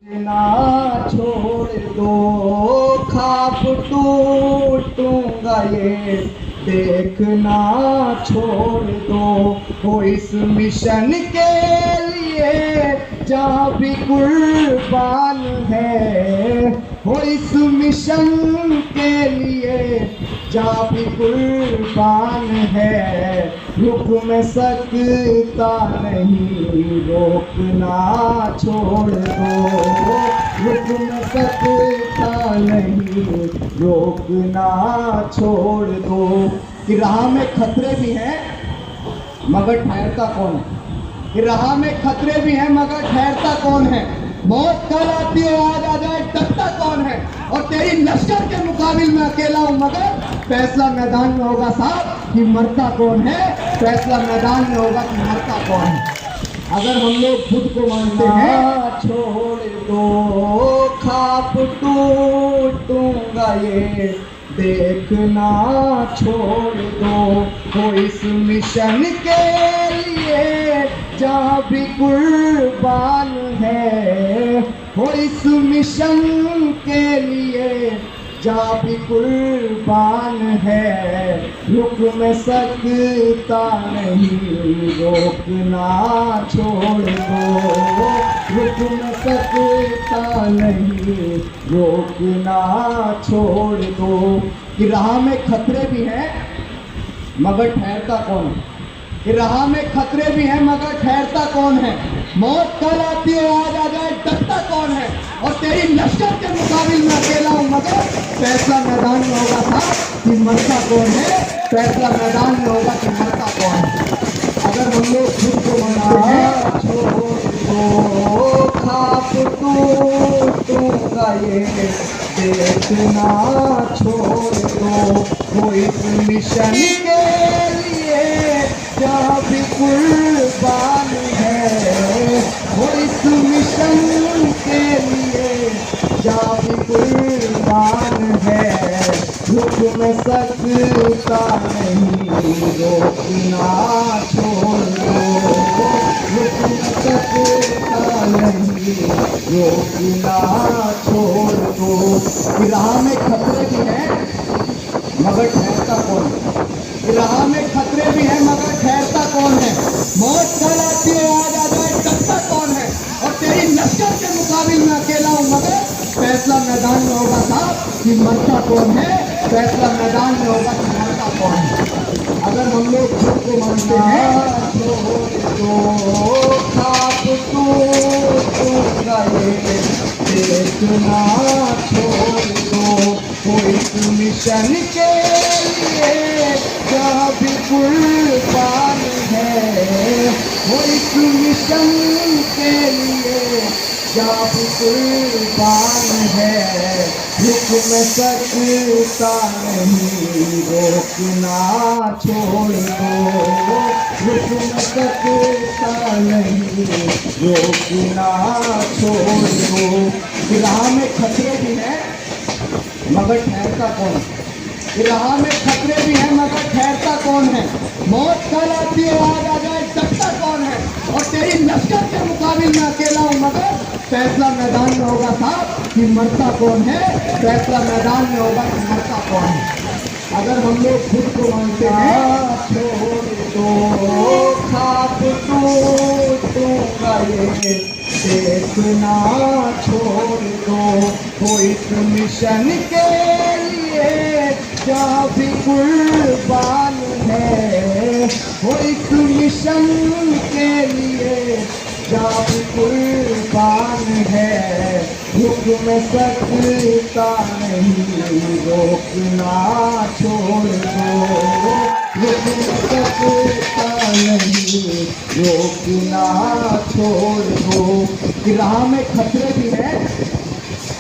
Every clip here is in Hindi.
ना छोड़ दो खाप टूटूंगा ये देखना छोड़ दो हो इस मिशन के लिए जहाँ भी कुर्बान है हो इस मिशन के लिए जहाँ भी कुर्बान है रुक मैं सकता नहीं रोकना छोड़ दो रुक मैं सकता नहीं रोकना छोड़ दो कि राह में खतरे भी हैं मगर ठहरता कौन है कि राह में खतरे भी हैं मगर ठहरता कौन है मौत कल आती है आज आ जाए डरता कौन है और तेरी लश्कर के मुकाबिल में अकेला हूं मगर फैसला मैदान में होगा साहब कि मरता कौन है फैसला मैदान में होगा कि मरता कौन है अगर हम लोग खुद को मानते हैं छोड़ दो खाप टूटूंगा ये देखना छोड़ दो हो इस मिशन के लिए जहाँ भी कुर्बान है हो इस मिशन के लिए जहाँ भी कुर्बान है रुक मैं सकता नहीं रोकना छोड़ दो रुक मैं सकता नहीं रोकना छोड़ दो कि राह में खतरे भी हैं मगर ठहरता कौन है कि राह में खतरे भी हैं मगर ठहरता कौन है मौत कल आती है आज आ जाए डरता कौन है और तेरी लश्कर के मुकाबिल में अकेला हूं मगर फैसला मैदान में होगा था कि मरता कौन है फैसला मैदान में होगा कि मरता कौन है अगर हम लोग खुद को मानते हैं छोड़ खाप टूटूंगा ये देखना छोड़ दो वो इस मिशन के लिए जहाँ भी कुर्बान है वो इस मिशन के लिए जहाँ भी कुर्बान है रुक मैं सकता नहीं रोकना छोड़ दो रुक मैं सकता नहीं रोकना छोड़ दो कि राह में खतरे भी हैं मगर ठहरता कौन है राह में खतरे भी हैं मगर ठहरता कौन है मौत कल आती है आज आ जाए डरता कौन है और तेरी लश्कर के मुकाबिल में अकेला हूं मगर फैसला मैदान में होगा साहब कि मरता कौन है फैसला मैदान में होगा कि मरता कौन है अगर हम लोग खुद को मानते हैं तो खाप टूटूंगा ये देखना छोड़ दो वो इस मिशन के लिए जहाँ भी कुर्बान है वो इस मिशन के लिए जहाँ भी कुर्बान है रुक मैं सकता नहीं रोकना छोड़ दो रुक मैं सकता नहीं रोकना छोड़ दो राह में खतरे भी हैं मगर ठहरता कौन है राह में खतरे भी हैं मगर ठहरता कौन है मौत कल आती है आज आ जाए डरता कौन है और तेरी लश्कर के मुकाबिल में अकेला हूं मगर फैसला मैदान में होगा साहब कि मरता कौन है फैसला मैदान में होगा कि मरता कौन है अगर हम लोग खुद को मानते हैं छोड़ दो खाप टूटूंगा ये देखना छोड़ दो वो इस मिशन के लिए जहाँ भी कुर्बान है वो इस मिशन के लिए जहाँ भी कुर्बान है रुक मैं सकता नहीं रोकना छोड़ दो रुक मैं सकता नहीं रोकना छोड़ दो कि राह में खतरे भी हैं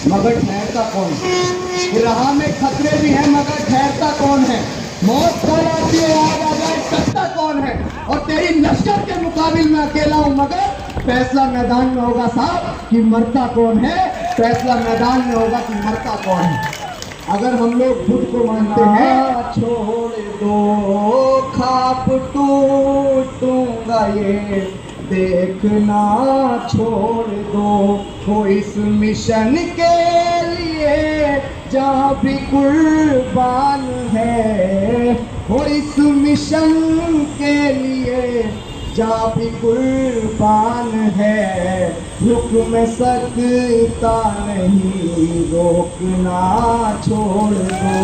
मगर ठहरता कौन है राह में खतरे भी हैं मगर ठहरता कौन है मौत कल आती है आज आ जाए डरता कौन है और तेरी लश्कर के मुकाबिल में अकेला हूं मगर फैसला मैदान में होगा साहब कि मरता कौन है फैसला मैदान में होगा कि मरता कौन है अगर हम लोग खुद को मानते हैं छोड़ दो खाप टूटूंगा ये देखना छोड़ दो हो इस मिशन के लिए जहाँ भी कुर्बान है, हो इस मिशन के लिए जहाँ भी कुर्बान है। रुक मैं सकता नहीं, रोकना छोड़ दो,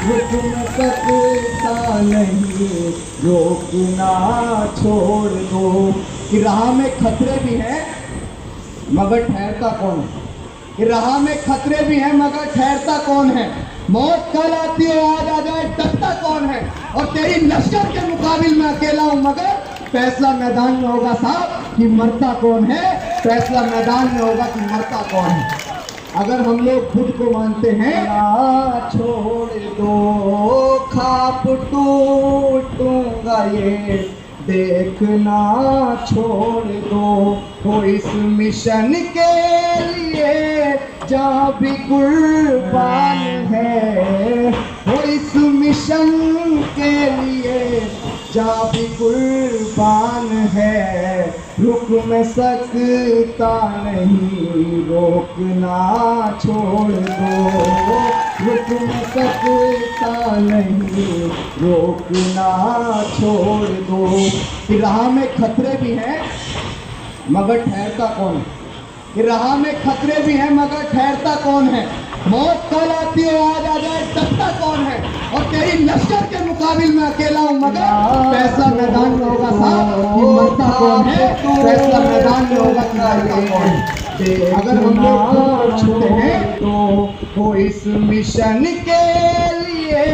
रुक मैं सकता नहीं, रोकना छोड़ दो। कि राह में खतरे भी हैं मगर ठहरता कौन है, कि राह में खतरे भी हैं मगर ठहरता कौन है। मौत कल आती है आज आ जाए डरता कौन है, और तेरी लश्कर के मुकाबिल में अकेला हूं मगर फैसला मैदान में होगा साहब कि मरता कौन है, फैसला मैदान में होगा कि मरता कौन है। अगर हम लोग खुद को मानते हैं छोड़ दो खाप टूटूंगा ये, देखना छोड़ दो हो इस मिशन के लिए जहाँ भी कुर्बान है, हो इस मिशन के लिए जहाँ भी कुर्बान है। रुक मैं सकता नहीं, रोकना छोड़ दो, रुक मैं सकता नहीं, रोकना छोड़ दो। कि राह में खतरे भी हैं मगर ठहरता कौन है, कि राह में खतरे भी हैं मगर ठहरता कौन है। मौत कल आती है आज आ जाए डरता कौन है, और तेरी लश्कर के मुकाबिल में अकेला हूं मगर फैसला मैदान में होगा साहब कि मरता कौन है, फैसला मैदान में होगा कि मरता कौन है। अगर हम लोग छोड़ते हैं तो हो इस मिशन के लिए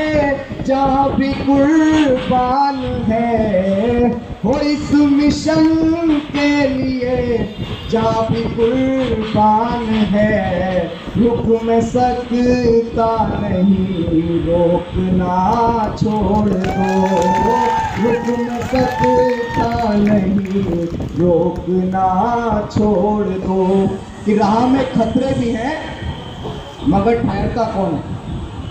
जहाँ भी कुर्बान है, हो इस मिशन के लिए जहाँ भी कुर्बान है। रुक मैं सकता नहीं, रोकना छोड़ दो, रुक मैं सकता नहीं, रोकना छोड़ दो। कि राह में खतरे भी हैं मगर ठहरता कौन है,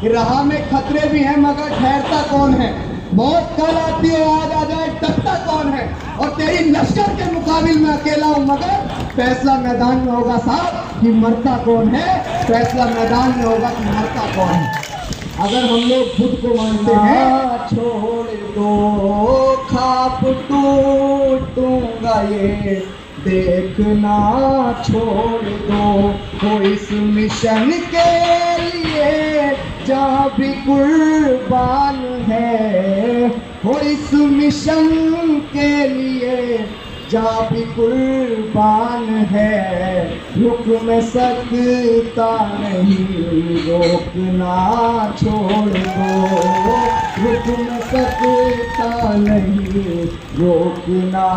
कि राह में खतरे भी हैं मगर ठहरता कौन है। मौत कल आती है आज आ जाए डरता कौन है, और तेरी लश्कर के मुकाबिल में अकेला हूं मगर फैसला मैदान में होगा साहब कि मरता कौन है, फैसला मैदान में होगा कि मरता कौन है। अगर हम लोग खुद को मानते हैं छोड़ दो खाप टूटूंगा ये, देखना छोड़ दो हो इस मिशन के लिए जहाँ भी कुर्बान है, हो इस मिशन के लिए जहाँ भी कुर्बान है। रुक मैं सकता नहीं, रोकना छोड़ दो, रुक मैं सकता नहीं, रोकना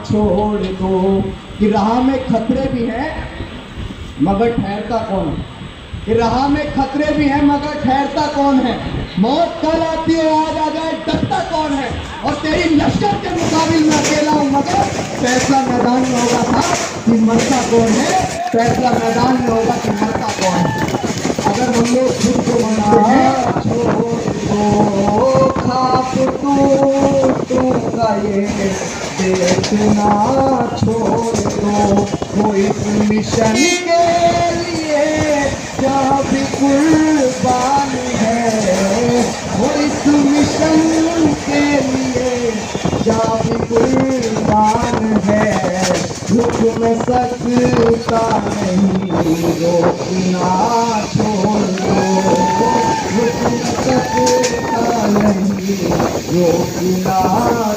छोड़ दो। कि राह में खतरे भी हैं मगर ठहरता कौन है, कि राह में खतरे भी हैं मगर ठहरता कौन है। मौत कल आती है आज आ जाए डरता कौन है, और तेरी लश्कर के मुकाबिल में अकेला हूं मगर फैसला मैदान में होगा साहब कि मरता कौन है, फैसला मैदान में होगा कि मरता कौन है। अगर हम लोग खुद को मानते हैं छोड़ दो खाप टूटूंगा ये, देखना छोड़ दो हो इस मिशन के लिए जहाँ भी कुर्बान है, हो इस मिशन के लिए जहाँ भी कुर्बान है। रुक मैं सकता नहीं, रोकना छोड़ दो, रुक मैं सकता नहीं, रोकना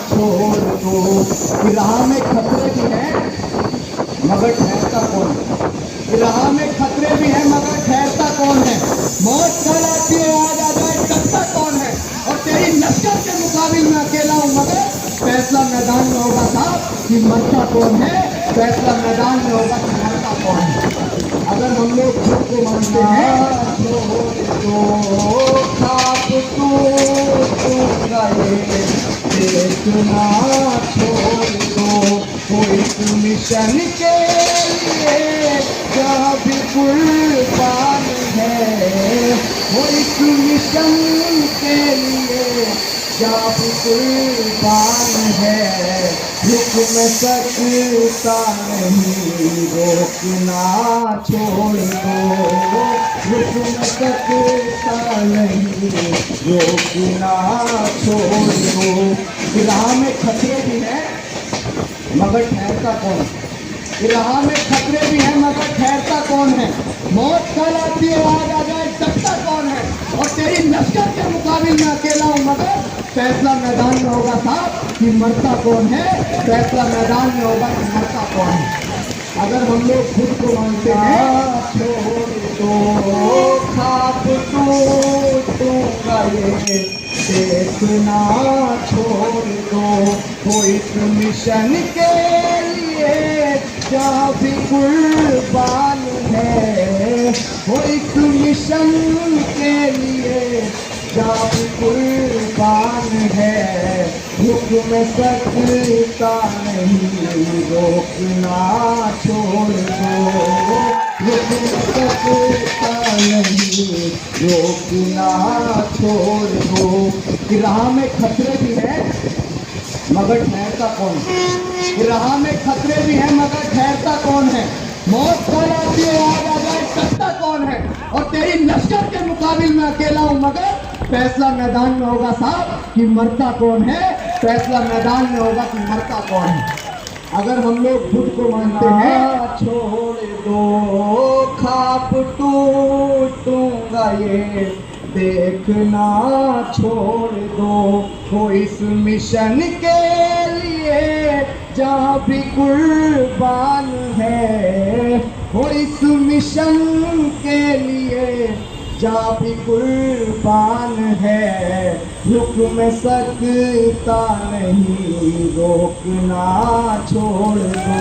छोड़ दो। कि राह में खतरे भी हैं मगर ठहरता कौन है, कि राह में खतरे भी हैं मगर ठहरता कौन है। मौत कल आती है आज आ जाए डरता कौन है, और तेरी लश्कर के मुकाबिल में अकेला हूं मगर फैसला मैदान में होगा साहब कि मरता कौन है, फैसला मैदान में होगा कि मरता कौन है। अगर हम लोग खुद को मानते हैं तो खाप टूटूंगा ये, देखना छोड़ दो हो इस मिशन के लिए जहाँ भी कुर्बान है, हो इस मिशन के लिए जहाँ भी कुर्बान है। रुक मैं सकता नहीं, रोकना छोड़ दो, रुक मैं सकता नहीं, रोकना छोड़ दो। राह में खतरे भी हैं मगर ठहरता कौन, राह में खतरे भी हैं मगर ठहरता कौन है। मौत कल आती है आज आ जाए टकता कौन है, और तेरी लश्कर के मुकाबिल में अकेला हूँ मगर फैसला मैदान में होगा साहब कि मरता कौन है, फैसला मैदान में होगा कि मरता कौन है। अगर हम लोग खुद को मानते हैं छोड़ दो खाप टूटूंगा ये देखना छोड़ दो, वो इस मिशन के लिए जहाँ भी कुर्बान है, वो इस मिशन के लिए जहाँ भी कुर्बान है। रुक मैं सकता नहीं, रोकना छोड़ दो, रुक मैं सकता नहीं, रोकना छोड़ दो। कि राह में खतरे भी हैं मगर ठहरता कौन, राह में खतरे भी हैं मगर ठहरता कौन है। मौत कल आती है आज आ जाए टकता कौन है, और तेरी लश्कर के मुकाबिल में अकेला हूँ मगर फैसला मैदान में होगा साहब कि मरता कौन है, फैसला मैदान में होगा कि मरता कौन है। अगर हम लोग खुद को मानते हैं छोड़ दो खाप टूटूंगा ये देखना छोड़ दो, वो इस मिशन के लिए जहाँ भी कुर्बान है, वो इस मिशन के लिए जहाँ भी कुर्बान है। रुक मैं सकता नहीं, रोकना छोड़ दो,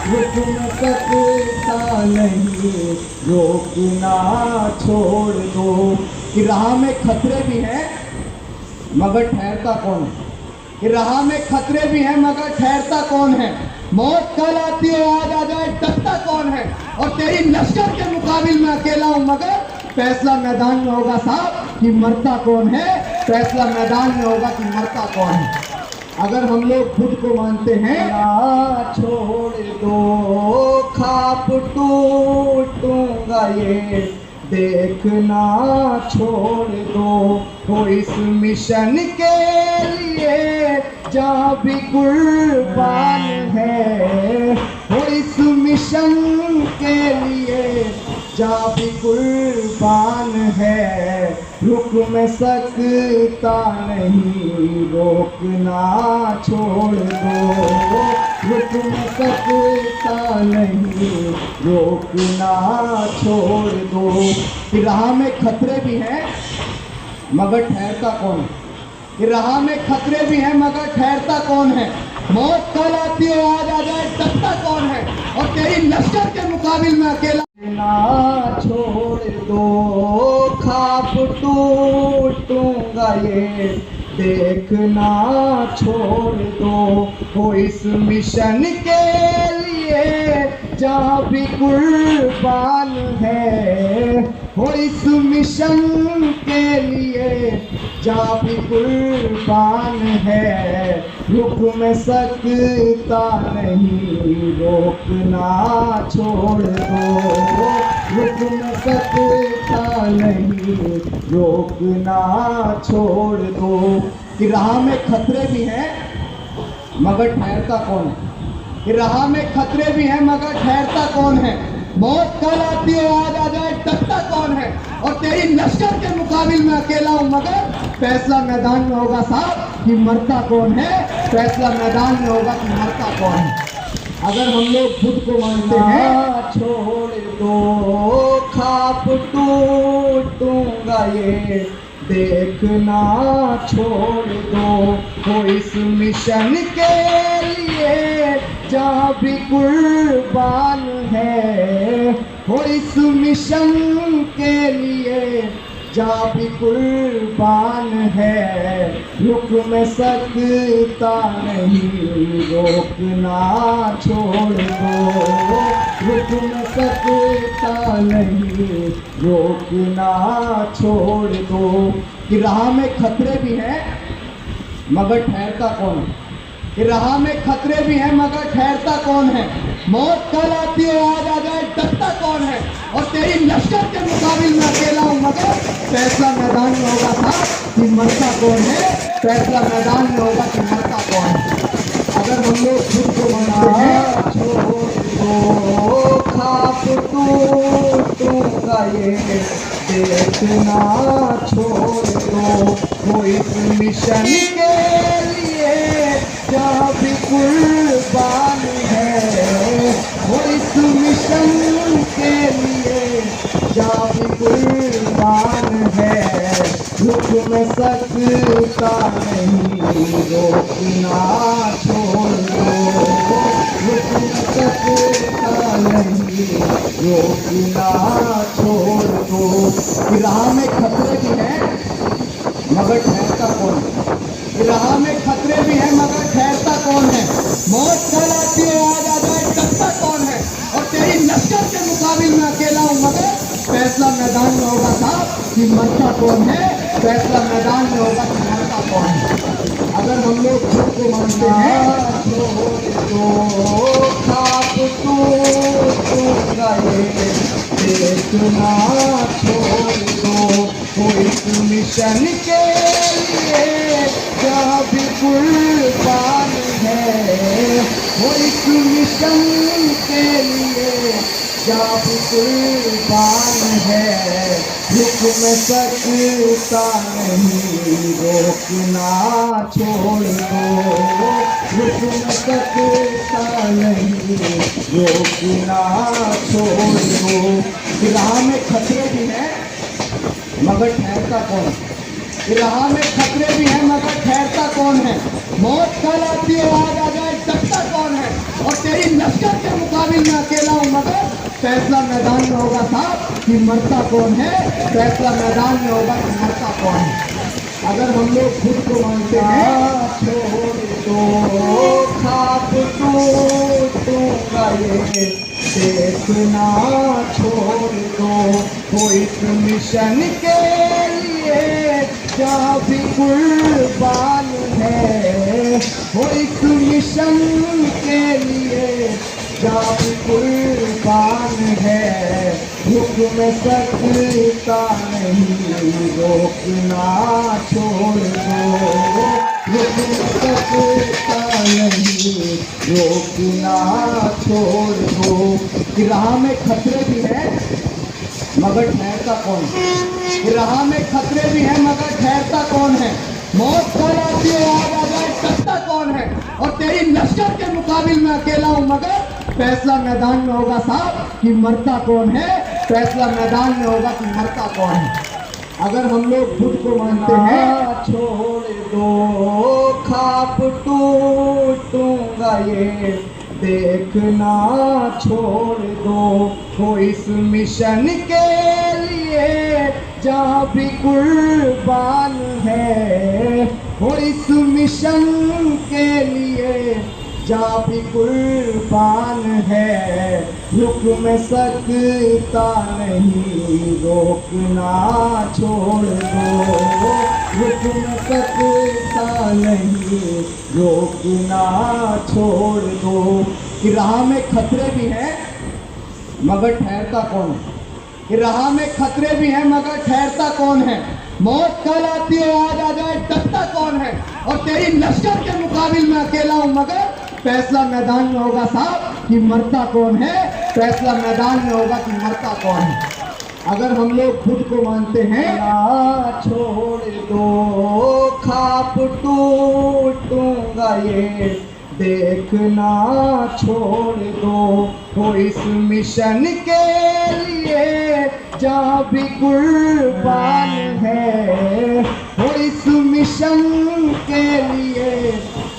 रुक मैं सकता नहीं, रोकना छोड़ दो। कि राह में खतरे भी हैं मगर ठहरता कौन है, कि राह में खतरे भी हैं मगर ठहरता कौन है। मौत कल आती है आज आ जाए टकता कौन है, और तेरी लश्कर के मुकाबिल में अकेला हूँ मगर फैसला मैदान में होगा साहब कि मरता कौन है, फैसला मैदान में होगा कि मरता कौन है। अगर हम लोग खुद को मानते हैं छोड़ दो खाप टूटूंगा ये देखना छोड़ दो, वो इस मिशन के लिए जहाँ भी कुर्बान है, वो इस मिशन के लिए जहाँ भी कुर्बान है। रुक मैं सकता नहीं, रोकना छोड़ दो, रुक मैं सकता नहीं, रोकना छोड़ दो। कि राह में खतरे भी हैं मगर ठहरता कौन, कि राह में खतरे भी हैं मगर ठहरता कौन है। मौत कल आती है आज आ जाए टकता कौन है, और तेरी लश्कर के मुकाबिल में अकेला ना छोड़ दो खाप टूटूंगा ये देखना छोड़ दो, वो इस मिशन के लिए जहाँ भी कुर्बान है, वो इस मिशन के लिए जहाँ भी कुर्बान है। रुक मैं सकता नहीं, रोकना छोड़ दो, रुक मैं सकता नहीं, रोकना छोड़ दो। कि राह में खतरे भी हैं मगर ठहरता कौन है, कि राह में खतरे भी हैं मगर ठहरता कौन है। मौत कल आती है आज आ जाए टकता कौन है, और तेरी लश्कर के मुकाबिल में अकेला हूँ मगर फैसला मैदान में होगा साहब कि मरता कौन है, फैसला मैदान में होगा कि मरता कौन है। अगर हम लोग खुद को मानते हैं छोड़ दो खाप टूटूंगा ये देखना छोड़ दो, वो इस मिशन के लिए जहाँ भी कुर्बान है, वो इस मिशन के लिए जहाँ भी कुर्बान है। रुक मैं सकता नहीं, रोकना छोड़ दो, रुक मैं सकता नहीं, रोकना छोड़ दो। कि राह में खतरे भी हैं मगर ठहरता कौन है, कि राह में खतरे भी हैं मगर ठहरता कौन है। मौत कल आती है आज आ जाए डरता कौन है। और तेरी लश्कर के मुकाबिल में अकेला हूँ मगर फैसला मैदान में होगा था कि मरता कौन है। फैसला मैदान में होगा कि मरता कौन है। अगर हम लोग खुद को मानते हैं तो खाप टूटूंगा ये देखना छोड़ दो। वो इस मिशन के लिए जहाँ भी कुर्बान है। वो इस मिशन के लिए जहाँ भी कुर्बान है। रुक मैं सकता नहीं रोकना छोड़ दो। रुक मैं सकता नहीं रोकना छोड़ दो। राह में खतरे भी हैं मगर ठहरता कौन है। राह में खतरे भी हैं मगर ठहरता कौन है। मौत कल आती है आज आ जाए डरता कौन है। और तेरी लश्कर के मुकाबिल में अकेला हूँ मगर फैसला मैदान में होगा था कि मरता कौन है। फैसला मैदान में होगा कि मरता कौन है। अगर हम लोग खुद को मानते हैं तो खाप टूटूंगा ये देखना छोड़ दो। वो इस मिशन के लिए जहाँ भी कुर्बान है। वो इस मिशन के लिए जहाँ भी कुर्बान है। रुक मैं सकता नहीं रोकना छोड़ दो। रुक मैं सकता नहीं रोकना छोड़ दो। राह में खतरे भी हैं मगर ठहरता कौन है। राह में खतरे भी हैं मगर ठहरता कौन है। मौत कल आती है आज आ जाए डरता कौन है। और तेरी लश्कर के मुकाबिल में अकेला हूँ मगर फैसला मैदान में होगा था कि मरता कौन है। फैसला मैदान में होगा कि मरता कौन है। अगर हम लोग खुद को मानते हैं तो खाप टूटूंगा ये देखना छोड़ दो। वो इस मिशन के लिए जहाँ भी कुर्बान है। वो इस मिशन के लिए जहाँ भी कुर्बान है। रुक मैं सकता नहीं रोकना छोड़ दो। रुक मैं सकता नहीं रोकना छोड़ दो। राह में खतरे भी हैं मगर ठहरता कौन है। राह में खतरे भी हैं मगर ठहरता कौन है। मौत कल आती है आज आ जाए डरता कौन है। और तेरी लश्कर के मुकाबिल में अकेला हूँ मगर फैसला मैदान में होगा साहब कि मरता कौन है। फैसला मैदान में होगा कि मरता कौन है। अगर हम लोग खुद को मानते हैं छोड़ दो खाप टूटूंगा ये देखना छोड़ दो। वो इस मिशन के लिए जहाँ भी कुर्बान है। वो इस मिशन के लिए जहाँ भी कुर्बान है। रुक मैं सकता नहीं रोकना छोड़ दो। रुक मैं सकता नहीं रोकना छोड़ दो। कि राह में खतरे भी हैं मगर ठहरता कौन है। कि राह में खतरे भी हैं मगर ठहरता कौन है। मौत कल आती है आज आ जाए डरता कौन है। और तेरी लश्कर के मुकाबिल में अकेला हूँ मगर फैसला मैदान में होगा साहब कि मरता कौन है। फैसला मैदान में होगा कि मरता कौन है। अगर हम लोग खुद को मानते हैं छोड़ दो खाप टूटूंगा ये देखना छोड़ दो। वो इस मिशन के लिए जहाँ भी कुर्बान है। वो इस मिशन के लिए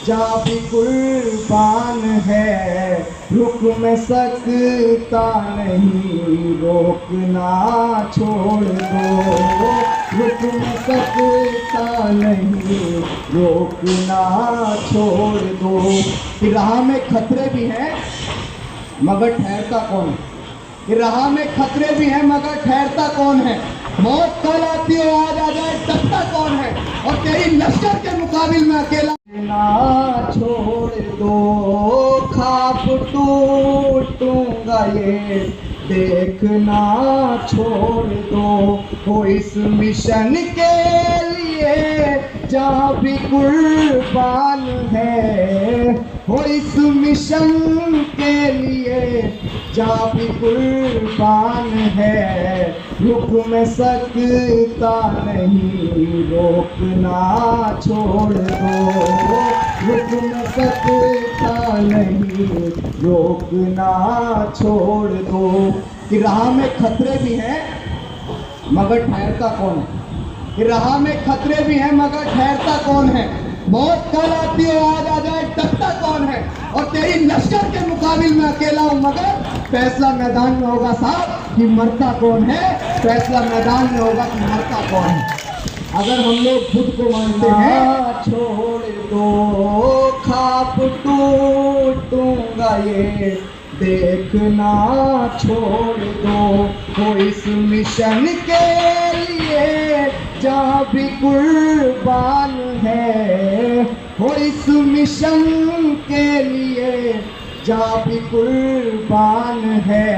जहाँ भी कुर्बान है। रुक मैं सकता नहीं रोकना छोड़ दो। रुक मैं सकता नहीं रोकना छोड़ दो। कि राह में खतरे भी हैं मगर ठहरता कौन है। कि राह में खतरे भी हैं मगर ठहरता कौन है। मौत कल आती है आज आ जाए डरता कौन है, और तेरी लश्कर के मुकाबिल में अकेला ना छोड़ दो, खाप टूटूंगा ये देखना छोड़ दो, हो इस मिशन के लिए जहाँ भी कुर्बान है, हो इस मिशन के लिए जहाँ भी कुर्बान है, रुक में सकता नहीं रोकना छोड़ दो, रुक में सकता नहीं रोकना छोड़ दो, कि राह में खतरे भी हैं मगर ठहरता कौन है, कि राह में खतरे भी हैं मगर ठहरता कौन है, मौत कल आती है आज आ जाए डरता कौन है, और तेरी लश्कर के मुकाबिल में अकेला हूं मगर फैसला मैदान में होगा साहब कि मरता कौन है, फैसला मैदान में होगा कि मरता कौन है। अगर हम लोग खुद को मानते हैं छोड़ दो, खाप टूटूंगा ये देखना छोड़ दो, हो इस मिशन के लिए जहाँ भी कुर्बान है, हो इस मिशन के लिए जहाँ भी कुर्बान है,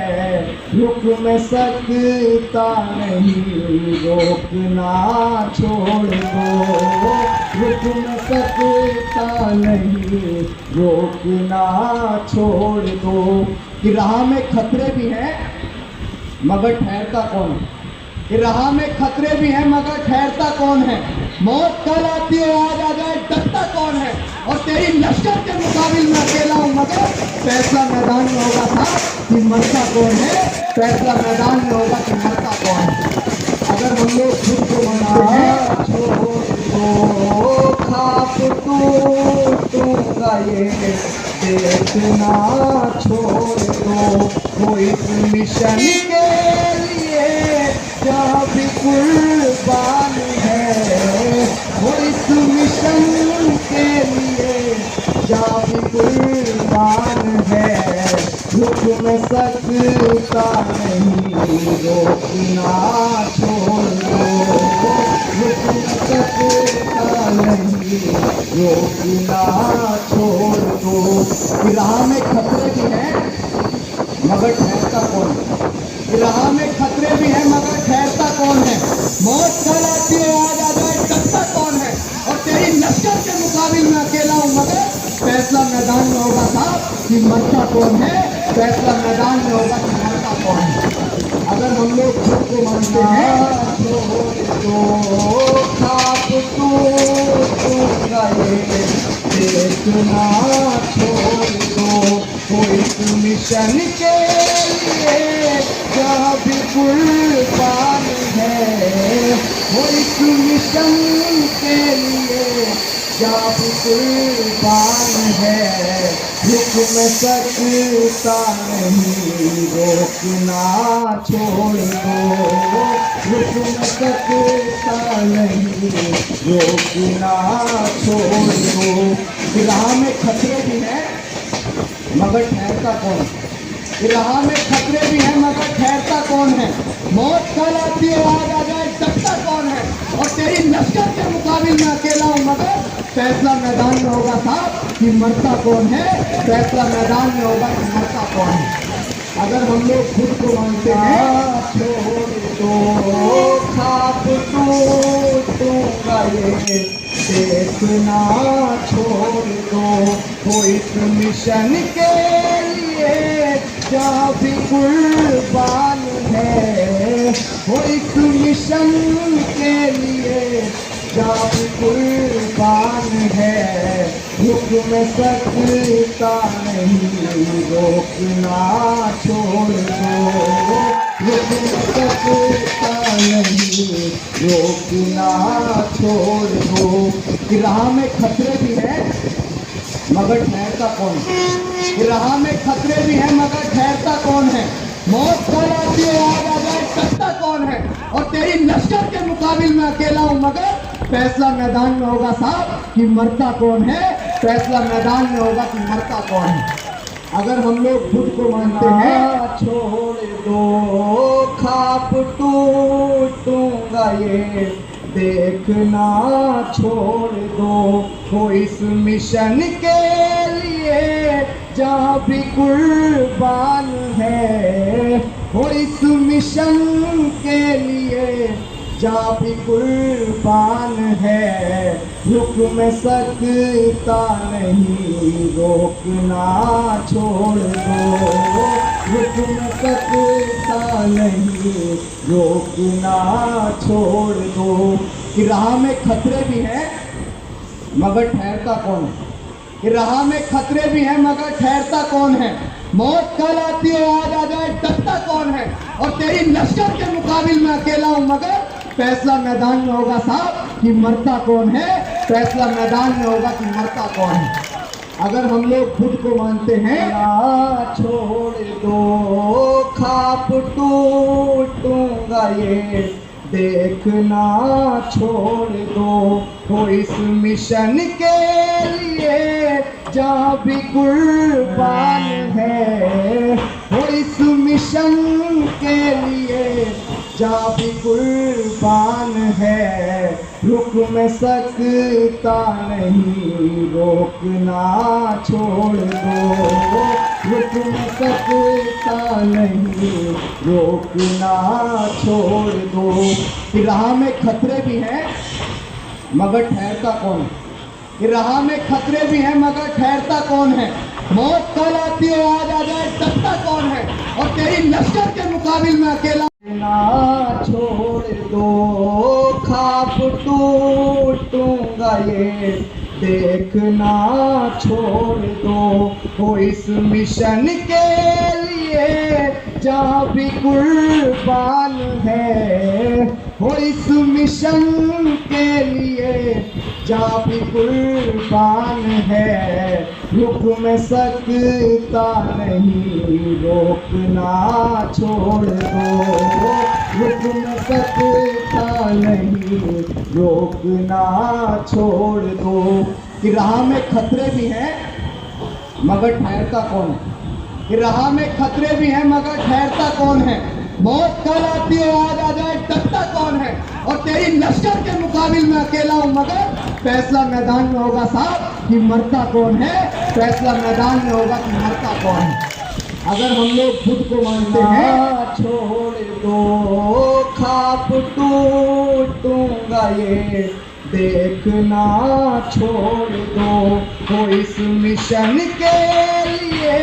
रुक में सकता नहीं रोकना छोड़ दो, रुक में सकता नहीं रोकना छोड़ दो, कि राह में खतरे भी हैं मगर ठहरता कौन है, कि राह में खतरे भी हैं मगर ठहरता कौन है, मौत कल आती है आज आ जाए डरता कौन है, और तेरी लश्कर के मुकाबिल में अकेला हूं मगर फैसला मैदान में होगा था कि मरता कौन है, फैसला मैदान में होगा कि मरता कौन है। अगर हम लोग खुद को मानते हैं छोड़ दो, खाप टूटूंगा ये देखना छोड़ दो, वो इस मिशन के लिए जहाँ भी कुर्बान है, वो इस मिशन के लिए जहाँ भी कुर्बान है, रुक में सकता नहीं रोकना छोड़ दो, रुक में सकता नहीं रोकना छोड़ दो, कि राह में खतरे भी हैं मगर ठहरता कौन है, राह में खतरे भी हैं मगर ठहरता कौन है, मौत कल आती है आज आ जाए डरता कौन है, और तेरी लश्कर के मुकाबिल में अकेला हूं मगर फैसला मैदान में होगा साहब कि मरता कौन है, फैसला मैदान में होगा कि मरता कौन है। अगर हम लोग खुद को मानते हैं छोड़ दो, खाप टूटूंगा ये देखना छोड़ दो, हो इस मिशन के लिए जहाँ भी कुर्बान है, हो इस मिशन के लिए जहाँ भी कुर्बान है, रुक में सकता नहीं रोकना छोड़ दो, रुक में सकता नहीं रोकना छोड़ दो, कि राह में खतरे भी हैं मगर ठहरता कौन है, राह में खतरे भी हैं मगर ठहरता कौन है, मौत कल आती है आज आ जाए डरता कौन है, और तेरी लश्कर के मुकाबिल में अकेला हूं मगर फैसला मैदान में होगा साहब कि मरता कौन है, फैसला मैदान में होगा कि मरता कौन है। अगर हम लोग खुद को मानते हैं छोड़ दो, खाप टूटूंगा ये देखना छोड़ दो, हो इस मिशन के लिए जहाँ भी कुर्बान है, हो इस मिशन के लिए जहाँ भी कुर्बान है, रुक में सकता नहीं रोकना छोड़ दो, रुक में सकता नहीं रोकना छोड़ दो, कि राह में खतरे भी हैं मगर ठहरता कौन है, कि राह में खतरे भी हैं मगर ठहरता कौन है, मौत कल आती है आज आ जाए डरता कौन है, और तेरी लश्कर के मुकाबिल में अकेला हूं मगर फैसला मैदान में होगा साहब कि मरता कौन है, फैसला मैदान में होगा कि मरता कौन है। अगर हम लोग खुद को मानते हैं छोड़ दो, खाप टूटूंगा ये देखना छोड़ दो, हो इस मिशन के लिए जहाँ भी कुर्बान है, हो इस मिशन के लिए जहाँ भी कुर्बान है, रुक मैं सकता नहीं, रोकना छोड़ दो, रुक मैं सकता नहीं, रोकना छोड़ दो। कि राह में खतरे भी हैं मगर ठहरता कौन है, कि राह में खतरे भी हैं मगर ठहरता कौन है, मौत कल आती है आज आ जाए डरता कौन है, और तेरी लश्कर के मुकाबिल में अकेला हूं मगर फैसला मैदान में होगा साहब कि मरता कौन है, फैसला मैदान में होगा कि मरता कौन है। अगर हम लोग खुद को मानते हैं ना छोड़ दो, खाप टूटूंगा ये देखना छोड़ दो, हो इस मिशन के लिए जहाँ भी कुर्बान है, हो इस मिशन के लिए जहाँ भी कुर्बान है, रुक मैं सकता नहीं, रोकना छोड़ दो, रुक मैं सकता नहीं, रोकना छोड़ दो। कि राह में खतरे भी हैं मगर ठहरता कौन है, कि राह में खतरे भी हैं मगर ठहरता कौन है, मौत कल आती है आज आ जाए डरता कौन है, और तेरी लश्कर के मुकाबिल में अकेला ना छोड़ दो, खाप टूटूंगा ये देखना छोड़ दो, हो इस मिशन के लिए जहाँ भी कुर्बान है, हो इस मिशन के लिए जहाँ भी कुर्बान है, रुक मैं सकता नहीं, रोकना छोड़ दो, रुक मैं सकता नहीं, रोकना छोड़ दो। कि राह में खतरे भी हैं मगर ठहरता कौन है, कि राह में खतरे भी हैं मगर ठहरता कौन है, मौत कल आती है आज आ जाए डरता कौन है, और तेरी लश्कर के मुकाबिल में अकेला हूं मगर फैसला मैदान में होगा साहब कि मरता कौन है, फैसला मैदान में होगा कि मरता कौन है। अगर हम लोग खुद को मानते हैं छोड़ दो, खाप टूटूंगा ये देखना छोड़ दो, हो इस मिशन के लिए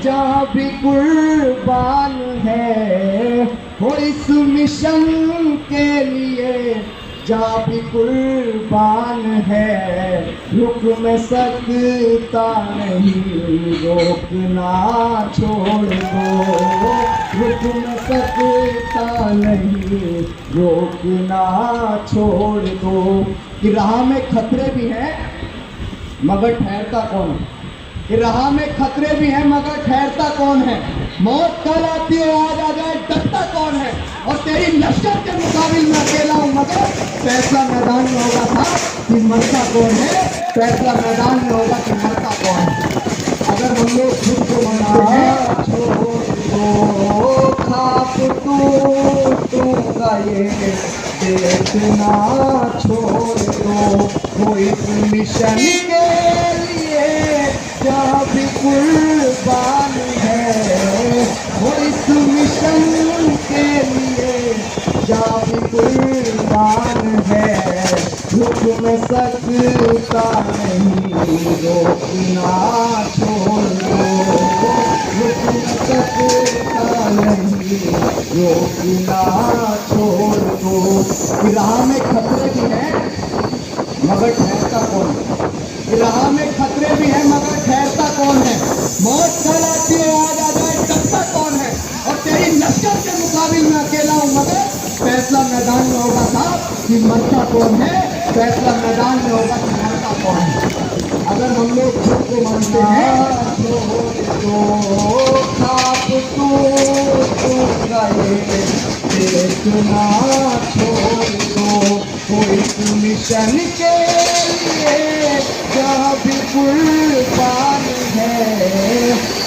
जहाँ भी कुर्बान है, हो इस मिशन के लिए जहाँ भी कुर्बान है, रुक मैं सकता नहीं, रोकना छोड़ दो, रुक मैं सकता नहीं, रोकना छोड़ दो। कि राह में खतरे भी हैं मगर ठहरता कौन है, कि राह में खतरे भी हैं मगर ठहरता कौन है, मौत कल आती है आज आ जाए डरता कौन है, और तेरी लश्कर के मुकाबिल में अकेला हूं मगर फैसला मैदान में होगा था कि मरता कौन है, फैसला मैदान में होगा कि मरता कौन है। अगर हम लोग खुद को मानते हैं छोड़ दो, खाप टूटूंगा ये देखना छोड़ दो, हो इस मिशन के लिए जहाँ भी कुर्बान है, हो इस मिशन के लिए जहाँ भी कुर्बान है, रुक मैं सकता नहीं, रोकना छोड़ दो, रुक मैं सकता नहीं, रोकना छोड़ दो। कि राह में खतरे भी हैं मगर ठहरता कौन है, कि राह में खतरे भी हैं मगर ठहरता कौन है, मौत कल आती है आज आ जाए डरता कौन है, और तेरी लश्कर के मुकाबिल में अकेला हूं मगर फैसला मैदान में होगा साहब कि मरता कौन है, फैसला मैदान में होगा कि मरता कौन है। अगर हम लोग खुद को मानते हैं तो खाप टूटूंगा ये देखना छोड़ दो, हो इस मिशन के लिए जहाँ भी कुर्बान है,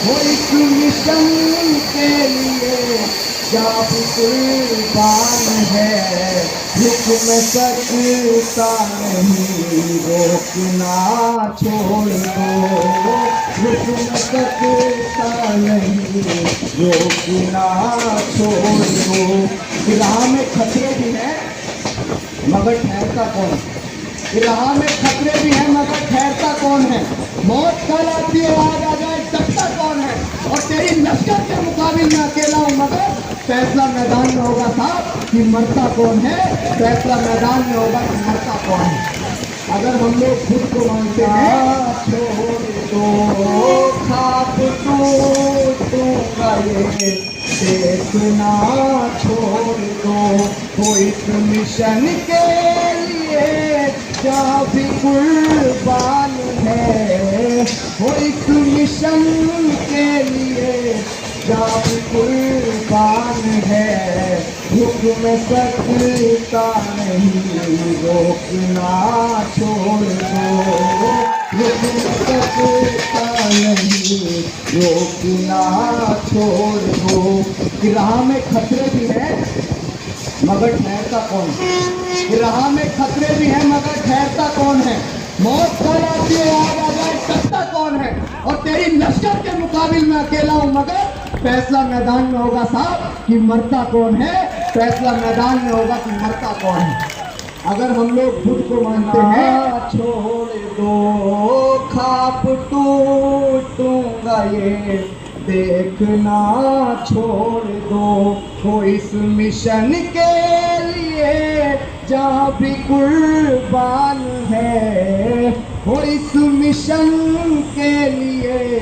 हो इस मिशन के लिए जा भी कुर्बान है, हुक्म सकता नहीं, रोकना छोड़ दो, हुक्म सकता नहीं, रोकना छोड़ दो। राह में खतरे भी हैं मगर ठहरता कौन? राह में खतरे भी हैं मगर ठहरता कौन है? मौत कल आती है आज आ जाए डरता कौन है? और तेरी लश्कर के मुकाबिल में अकेला हूं मगर फैसला मैदान में होगा साहब कि मरता कौन है, फैसला मैदान में होगा कि मरता कौन है। अगर हम लोग खुद को मानते हैं छोड़ दो खाप टूटूंगा ये देखना छोड़ दो, वो इस मिशन के लिए जहाँ भी कुर्बान है, वो इस मिशन के लिए जहाँ भी कुर्बान है, हुक्म सकता नहीं, रोकना छोड़ दो, हुक्म सकता नहीं, रोकना छोड़ दो। राह में खतरे भी हैं मगर ठहरता कौन है? राह में खतरे भी हैं मगर ठहरता कौन है? मौत कल आती है आज आ जाए डरता कौन है? और तेरी लश्कर के मुकाबिल में अकेला हूं मगर फैसला मैदान में होगा साहब कि मरता कौन है, फैसला मैदान में होगा कि मरता कौन है। अगर हम लोग खुद को मानते हैं छोड़ दो खाप टूटूंगा ये देखना छोड़ दो, हो इस मिशन के लिए जहाँ भी कुर्बान है, हो इस मिशन के लिए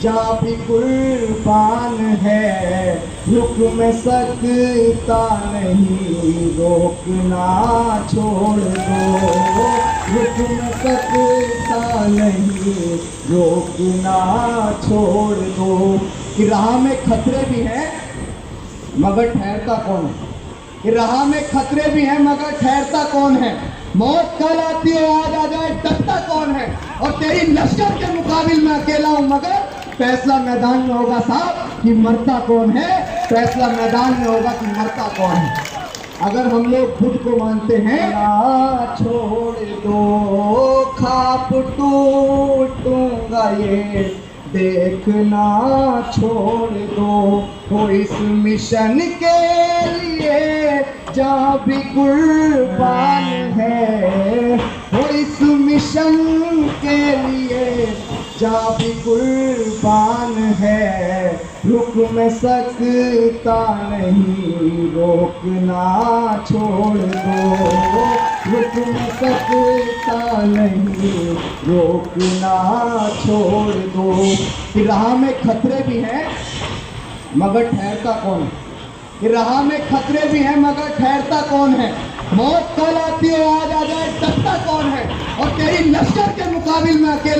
जहाँ भी कुर्बान है, हुक्म सकता नहीं, रोकना छोड़ दो, हुक्म सकता नहीं, रोकना छोड़ दो। कि राह में खतरे भी हैं मगर ठहरता कौन है? कि राह में खतरे भी हैं मगर ठहरता कौन है? मौत कल आती है आज आ जाए डरता कौन है? और तेरी लश्कर के मुकाबिल में अकेला हूं मगर फैसला मैदान में होगा साहब कि मरता कौन है, फैसला मैदान में होगा कि मरता कौन है। अगर हम लोग खुद को मानते हैं छोड़ दो खाप टूटूंगा ये देखना छोड़ दो, हो इस मिशन के लिए जहाँ भी कुर्बान है, हो इस मिशन के लिए जहाँ भी कुर्बान है, हुक्म सकता नहीं, रोकना छोड़ दो, हुक्म सकता नहीं, रोकना छोड़ दो। कि राह में खतरे भी हैं मगर ठहरता कौन है? कि राह में खतरे भी हैं मगर ठहरता कौन है? मौत कल आती है आज आ जाए डरता कौन है? और तेरी लश्कर के मुकाबिल में अकेला